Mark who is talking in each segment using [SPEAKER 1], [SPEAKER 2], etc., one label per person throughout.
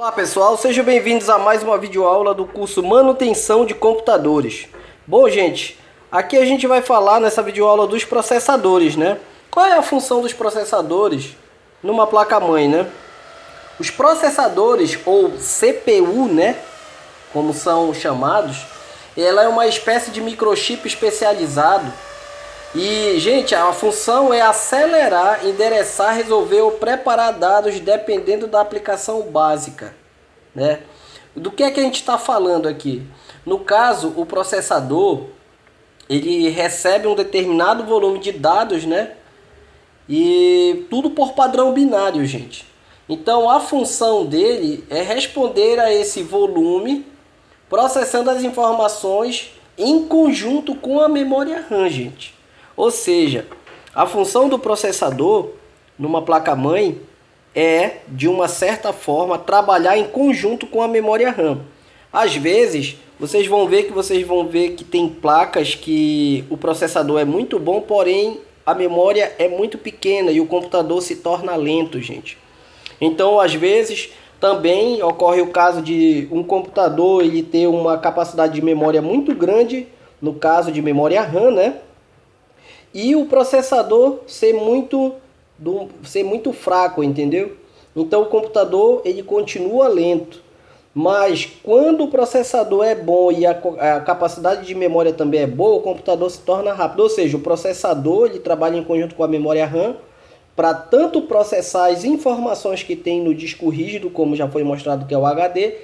[SPEAKER 1] Olá pessoal, sejam bem-vindos a mais uma videoaula do curso Manutenção de Computadores. Bom gente, aqui a gente vai falar nessa videoaula dos processadores, né? Qual é a função dos processadores numa placa-mãe, né? Os processadores, ou CPU, né? Como são chamados, ela é uma espécie de microchip especializado. E, gente, a função é acelerar, endereçar, resolver ou preparar dados dependendo da aplicação básica, né? Do que é que a gente está falando aqui? No caso, o processador, ele recebe um determinado volume de dados, né? E tudo por padrão binário, gente. Então, a função dele é responder a esse volume, processando as informações em conjunto com a memória RAM, gente. Ou seja, a função do processador numa placa-mãe é, de uma certa forma, trabalhar em conjunto com a memória RAM. Às vezes, vocês vão ver que tem placas que o processador é muito bom, porém a memória é muito pequena e o computador se torna lento, gente. Então, às vezes, também ocorre o caso de um computador ele ter uma capacidade de memória muito grande, no caso de memória RAM, né? E o processador ser muito fraco, entendeu? Então o computador ele continua lento. Mas quando o processador é bom e a capacidade de memória também é boa, o computador se torna rápido. Ou seja, o processador ele trabalha em conjunto com a memória RAM para tanto processar as informações que tem no disco rígido, como já foi mostrado que é o HD,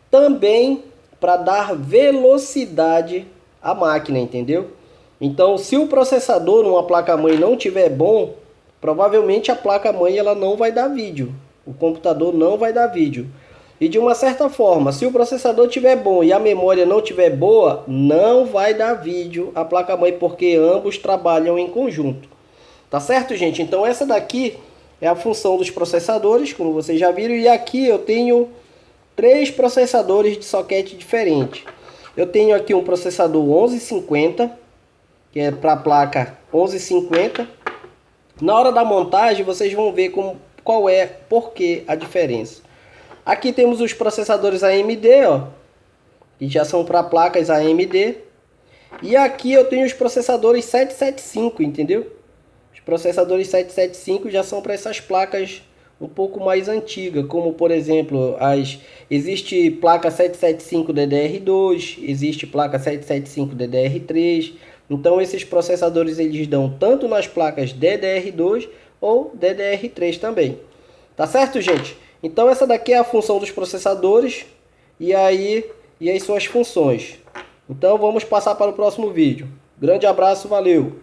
[SPEAKER 1] também para dar velocidade à máquina, entendeu? Então, se o processador numa placa-mãe não tiver bom, provavelmente a placa-mãe ela não vai dar vídeo. O computador não vai dar vídeo. E de uma certa forma, se o processador tiver bom e a memória não tiver boa, não vai dar vídeo a placa-mãe, porque ambos trabalham em conjunto. Tá certo, gente? Então essa daqui é a função dos processadores, como vocês já viram. E aqui eu tenho 3 processadores de soquete diferente. Eu tenho aqui um processador 1150, que é para a placa 1150. Na hora da montagem vocês vão ver por que a diferença. Aqui temos os processadores AMD, ó, que já são para placas AMD. E aqui eu tenho os processadores 775, entendeu? Os processadores 775 já são para essas placas um pouco mais antigas, como por exemplo, existe placa 775 DDR2, existe placa 775 DDR3. Então esses processadores eles dão tanto nas placas DDR2 ou DDR3 também. Tá certo, gente? Então essa daqui é a função dos processadores e as suas funções. Então vamos passar para o próximo vídeo. Grande abraço, valeu!